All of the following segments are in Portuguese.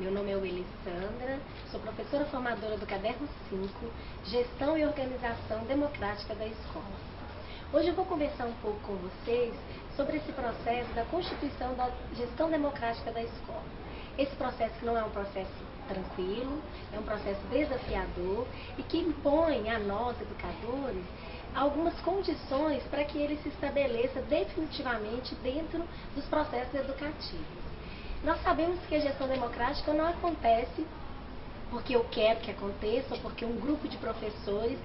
Meu nome é Willy Sandra, sou professora formadora do Caderno 5, Gestão e Organização Democrática da Escola. Hoje eu vou conversar um pouco com vocês sobre esse processo da constituição da gestão democrática da escola. Esse processo que não é um processo tranquilo, é um processo desafiador e que impõe a nós, educadores, algumas condições para que ele se estabeleça definitivamente dentro dos processos educativos. Nós sabemos que a gestão democrática não acontece porque eu quero que aconteça ou porque um grupo de professores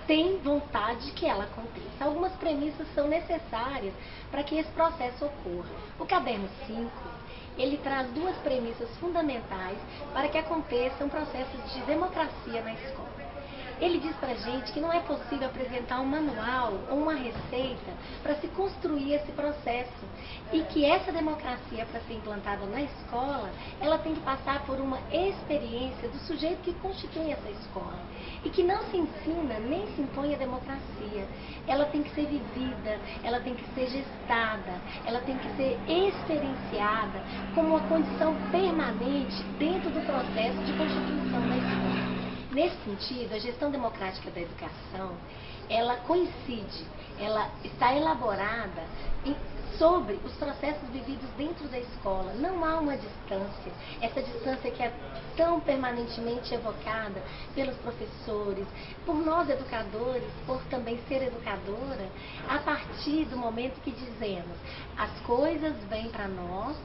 tem vontade de que ela aconteça. Algumas premissas são necessárias para que esse processo ocorra. O Caderno 5, ele traz duas premissas fundamentais para que aconteça um processo de democracia na escola. Ele diz pra gente que não é possível apresentar um manual ou uma receita para se construir esse processo e que essa democracia, para ser implantada na escola, ela tem que passar por uma experiência do sujeito que constitui essa escola e que não se ensina nem se impõe a democracia. Ela tem que ser vivida, ela tem que ser gestada, ela tem que ser experienciada como uma condição permanente dentro do processo de constituição da escola. Nesse sentido, a gestão democrática da educação, ela coincide, ela está elaborada sobre os processos vividos dentro da escola. Não há uma distância, essa distância que é tão permanentemente evocada pelos professores, por nós educadores, por também ser educadora, a partir do momento que dizemos, as coisas vêm para nós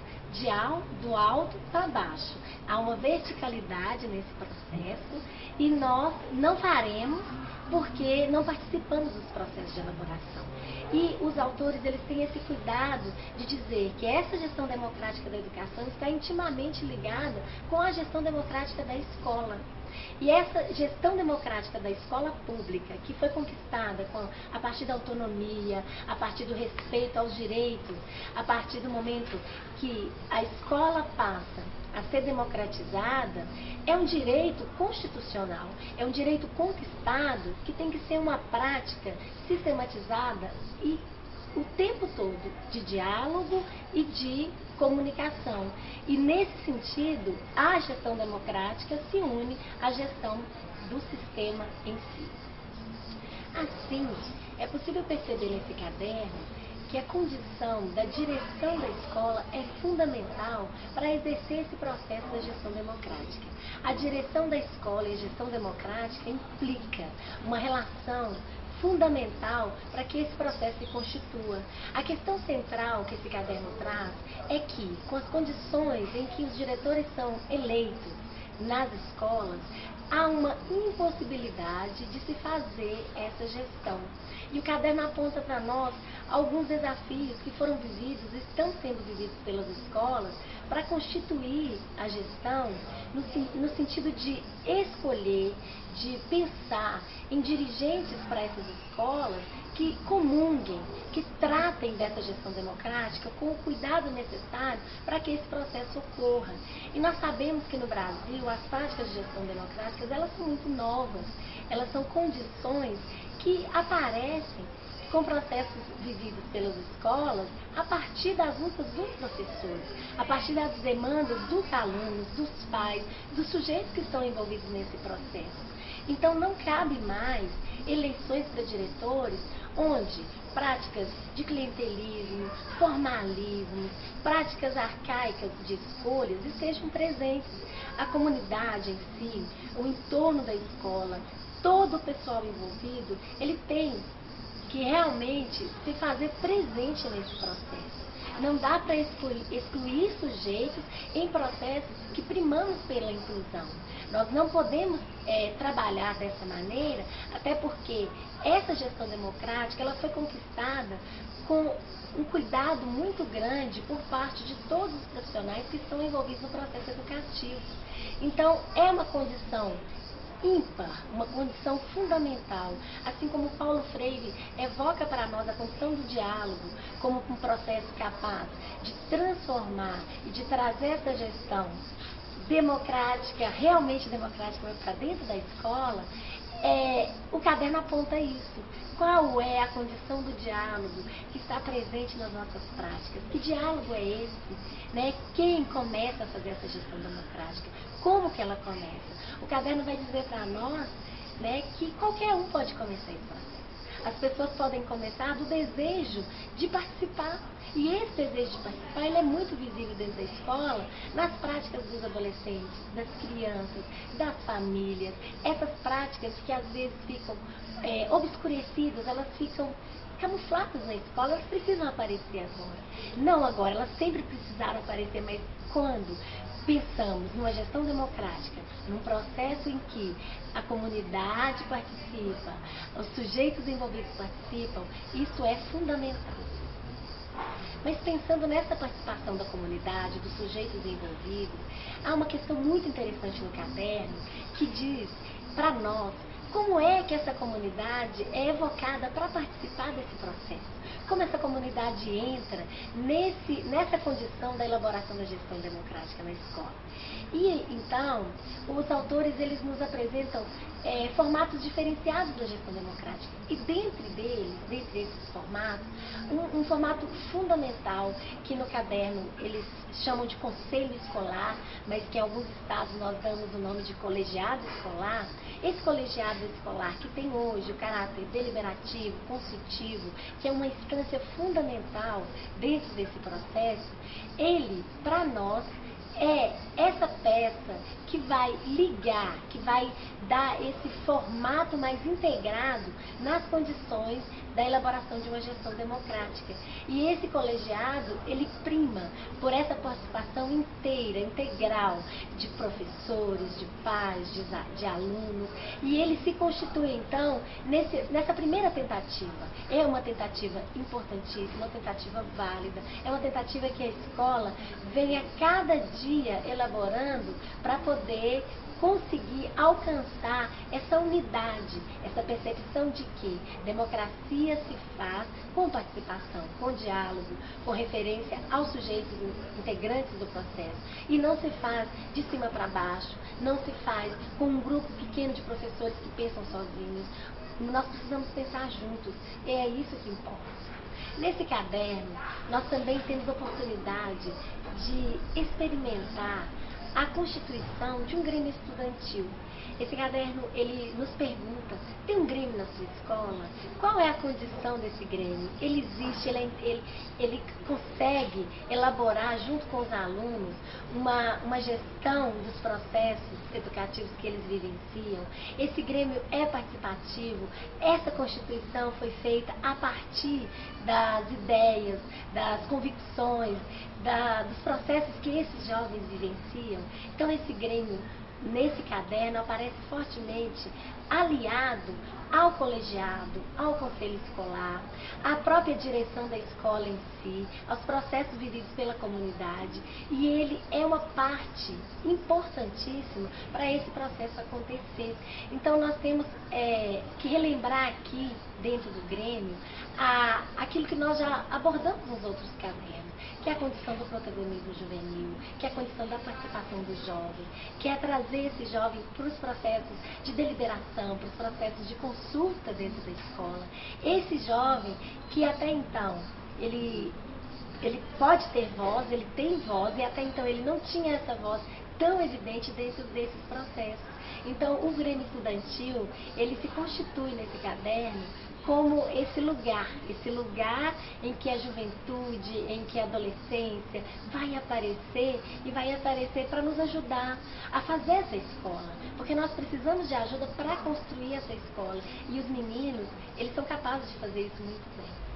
do alto para baixo. Há uma verticalidade nesse processo e nós não faremos porque não participamos dos processos de elaboração. E os autores, eles têm esse cuidado de dizer que essa gestão democrática da educação está intimamente ligada com a gestão democrática da escola. E essa gestão democrática da escola pública, que foi conquistada a partir da autonomia, a partir do respeito aos direitos, a partir do momento que a escola passa a ser democratizada, é um direito constitucional, é um direito conquistado que tem que ser uma prática sistematizada e o tempo todo de diálogo e de comunicação. E nesse sentido, a gestão democrática se une à gestão do sistema em si. Assim, é possível perceber nesse caderno que a condição da direção da escola é fundamental para exercer esse processo da gestão democrática. A direção da escola e a gestão democrática implica uma relação fundamental para que esse processo se constitua. A questão central que esse caderno traz é que, com as condições em que os diretores são eleitos nas escolas, há uma impossibilidade de se fazer essa gestão. E o caderno aponta para nós alguns desafios que foram vividos e estão sendo vividos pelas escolas para constituir a gestão no sentido de escolher, de pensar em dirigentes para essas escolas que comunguem, que tratem dessa gestão democrática com o cuidado necessário para que esse processo ocorra. E nós sabemos que no Brasil as práticas de gestão democráticas, elas são muito novas, elas são condições que aparecem com processos vividos pelas escolas a partir das lutas dos professores, a partir das demandas dos alunos, dos pais, dos sujeitos que estão envolvidos nesse processo. Então não cabe mais eleições para diretores onde práticas de clientelismo, formalismo, práticas arcaicas de escolhas estejam presentes. A comunidade em si, o entorno da escola, todo o pessoal envolvido, ele tem que realmente se fazer presente nesse processo. Não dá para excluir sujeitos em processos que primamos pela inclusão. Nós não podemos trabalhar dessa maneira, até porque essa gestão democrática ela foi conquistada com um cuidado muito grande por parte de todos os profissionais que estão envolvidos no processo educativo. Então, é uma condição ímpar, uma condição fundamental, assim como Paulo Freire evoca para nós a condição do diálogo como um processo capaz de transformar e de trazer essa gestão democrática, realmente democrática para dentro da escola. o caderno aponta isso. Qual é a condição do diálogo que está presente nas nossas práticas? Que diálogo é esse? Né? Quem começa a fazer essa gestão democrática? Como que ela começa? O caderno vai dizer para nós, né, que qualquer um pode começar esse processo. As pessoas podem começar do desejo de participar. E esse desejo de participar, ele é muito visível dentro da escola, nas práticas dos adolescentes, das crianças, das famílias. Essas práticas que às vezes ficam obscurecidas, elas ficam camufladas na escola, elas precisam aparecer agora. Não agora, elas sempre precisaram aparecer, mas quando pensamos numa gestão democrática, num processo em que a comunidade participa, os sujeitos envolvidos participam, isso é fundamental. Mas pensando nessa participação da comunidade, dos sujeitos envolvidos, há uma questão muito interessante no caderno que diz para nós como é que essa comunidade é evocada para participar desse processo. Como essa comunidade entra nessa condição da elaboração da gestão democrática na escola. E então, os autores eles nos apresentam formatos diferenciados da gestão democrática. E dentre esses formatos, um formato fundamental que no caderno eles chamam de conselho escolar, mas que em alguns estados nós damos o nome de colegiado escolar. Esse colegiado escolar que tem hoje o caráter deliberativo, consultivo, que é uma instância fundamental dentro desse processo, ele, para nós, é essa peça que vai ligar, que vai dar esse formato mais integrado nas condições da elaboração de uma gestão democrática. E esse colegiado, ele prima por essa participação inteira, integral, de professores, de pais, de alunos, e ele se constitui, então, nessa primeira tentativa. É uma tentativa importantíssima, uma tentativa válida, é uma tentativa que a escola vem a cada dia elaborando para poder conseguir alcançar essa unidade, essa percepção de que democracia se faz com participação, com diálogo, com referência aos sujeitos integrantes do processo. E não se faz de cima para baixo, não se faz com um grupo pequeno de professores que pensam sozinhos. Nós precisamos pensar juntos, e é isso que importa. Nesse caderno, nós também temos a oportunidade de experimentar a constituição de um grêmio estudantil. Esse caderno, ele nos pergunta, tem um grêmio na sua escola? Qual é a condição desse grêmio? Ele existe, ele consegue elaborar junto com os alunos uma gestão dos processos educativos que eles vivenciam. Esse grêmio é participativo, essa constituição foi feita a partir das ideias, das convicções, dos processos que esses jovens vivenciam. Então esse grêmio, nesse caderno, aparece fortemente aliado ao colegiado, ao conselho escolar, à própria direção da escola em si, aos processos vividos pela comunidade, e ele é uma parte importantíssima para esse processo acontecer. Então nós temos que relembrar aqui, dentro do grêmio, aquilo que nós já abordamos nos outros cadernos, que é a condição do protagonismo juvenil, que é a condição da participação do jovem, que é trazer esse jovem para os processos de deliberação, para os processos de consulta dentro da escola. Esse jovem que até então, ele pode ter voz, ele tem voz, e até então ele não tinha essa voz tão evidente dentro desses processos. Então, o Grêmio Estudantil, ele se constitui nesse caderno como esse lugar em que a juventude, em que a adolescência vai aparecer, e vai aparecer para nos ajudar a fazer essa escola, porque nós precisamos de ajuda para construir essa escola, e os meninos, eles são capazes de fazer isso muito bem.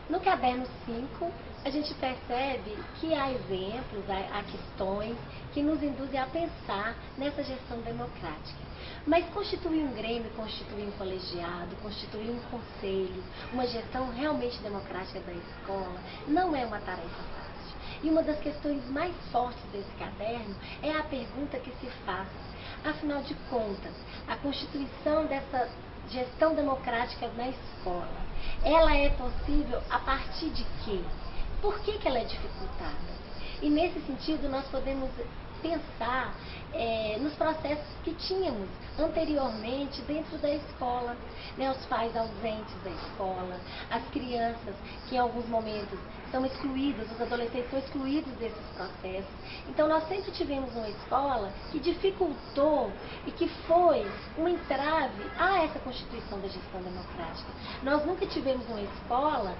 No caderno 5, a gente percebe que há exemplos, há questões que nos induzem a pensar nessa gestão democrática. Mas constituir um grêmio, constituir um colegiado, constituir um conselho, uma gestão realmente democrática da escola, não é uma tarefa fácil. E uma das questões mais fortes desse caderno é a pergunta que se faz. Afinal de contas, a constituição dessa gestão democrática na escola, ela é possível a partir de quê? Por que ela é dificultada? E nesse sentido nós podemos pensar nos processos que tínhamos anteriormente dentro da escola, né? Os pais ausentes da escola, as crianças que em alguns momentos são excluídas, os adolescentes são excluídos desses processos. Então nós sempre tivemos uma escola que dificultou e que foi um entrave a essa constituição da gestão democrática. Nós nunca tivemos uma escola,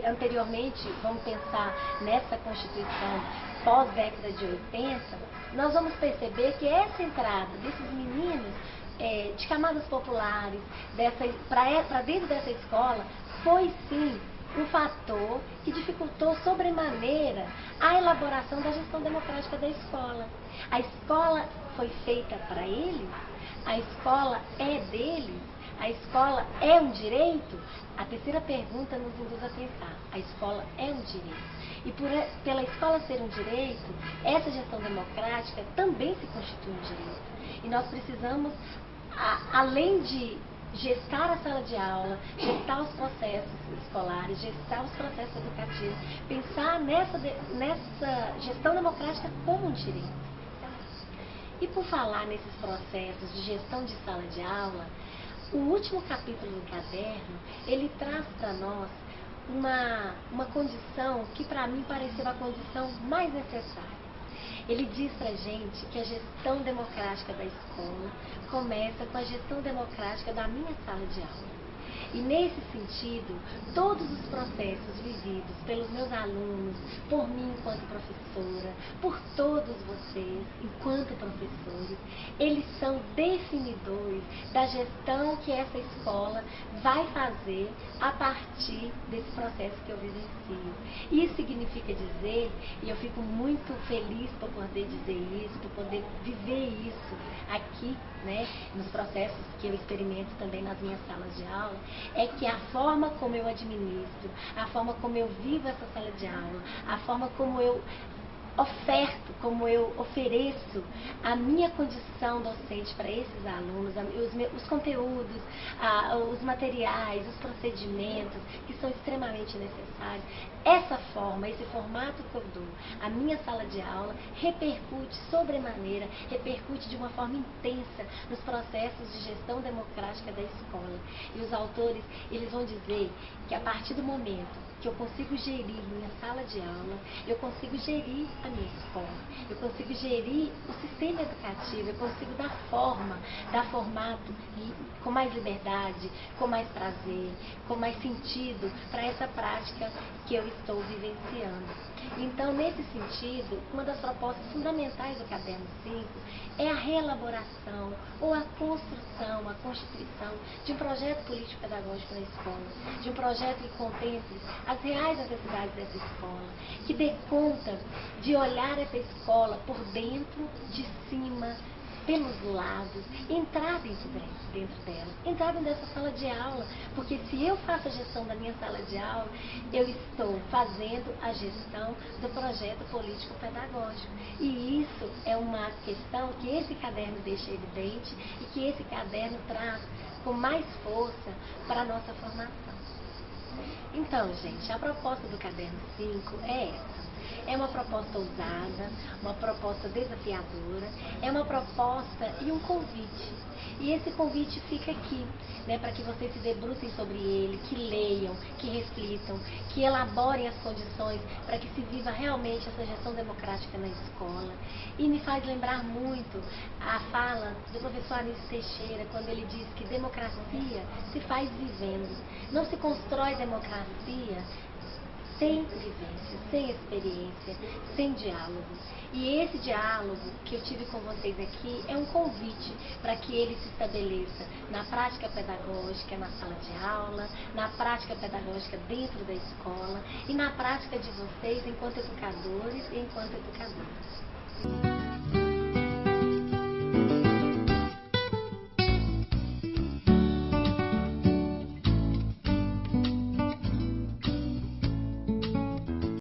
anteriormente, vamos pensar nessa constituição pós-década de 80, nós vamos perceber que essa entrada desses meninos de camadas populares para dentro dessa escola foi sim um fator que dificultou sobremaneira a elaboração da gestão democrática da escola. A escola foi feita para eles, a escola é deles, a escola é um direito? A terceira pergunta nos induz a pensar, a escola é um direito. E pela escola ser um direito, essa gestão democrática também se constitui um direito. E nós precisamos, além de gestar a sala de aula, gestar os processos escolares, gestar os processos educativos, pensar nessa gestão democrática como um direito. E por falar nesses processos de gestão de sala de aula, o último capítulo do caderno, ele traz para nós uma condição que para mim pareceu a condição mais necessária. Ele diz para a gente que a gestão democrática da escola começa com a gestão democrática da minha sala de aula. E nesse sentido, todos os processos vividos pelos meus alunos, por mim enquanto professora, por todos vocês enquanto professores, eles são definidores da gestão que essa escola vai fazer a partir desse processo que eu vivencio. Isso significa dizer, e eu fico muito feliz por poder dizer isso, por poder viver isso aqui, né, nos processos que eu experimento também nas minhas salas de aula, é que a forma como eu administro, a forma como eu vivo essa sala de aula, a forma como eu oferto, como eu ofereço a minha condição docente para esses alunos, os conteúdos, os materiais, os procedimentos que são extremamente necessários. Essa forma, esse formato que eu dou, a minha sala de aula, repercute sobremaneira, repercute de uma forma intensa nos processos de gestão democrática da escola. E os autores, eles vão dizer que a partir do momento que eu consigo gerir minha sala de aula, eu consigo gerir a minha escola, eu consigo gerir o sistema educativo, eu consigo dar forma, dar formato com mais liberdade, com mais prazer, com mais sentido para essa prática que eu estou vivenciando. Então, nesse sentido, uma das propostas fundamentais do Caderno 5 é a reelaboração ou a construção, a constituição de um projeto político-pedagógico na escola, de um projeto que contemple as reais necessidades dessa escola, que dê conta de olhar essa escola por dentro, de cima, pelos lados, entrar dentro dela, entrar dentro dessa sala de aula, porque se eu faço a gestão da minha sala de aula, eu estou fazendo a gestão do projeto político-pedagógico. E isso é uma questão que esse caderno deixa evidente e que esse caderno traz com mais força para a nossa formação. Então, gente, a proposta do Caderno 5 é essa. É uma proposta ousada, uma proposta desafiadora, é uma proposta e um convite. E esse convite fica aqui, né, para que vocês se debrucem sobre ele, que leiam, que reflitam, que elaborem as condições para que se viva realmente essa gestão democrática na escola. E me faz lembrar muito a fala do professor Anísio Teixeira, quando ele diz que democracia se faz vivendo. Não se constrói democracia sem vivência, sem experiência, sem diálogo. E esse diálogo que eu tive com vocês aqui é um convite para que ele se estabeleça na prática pedagógica, na sala de aula, na prática pedagógica dentro da escola e na prática de vocês enquanto educadores e enquanto educadoras.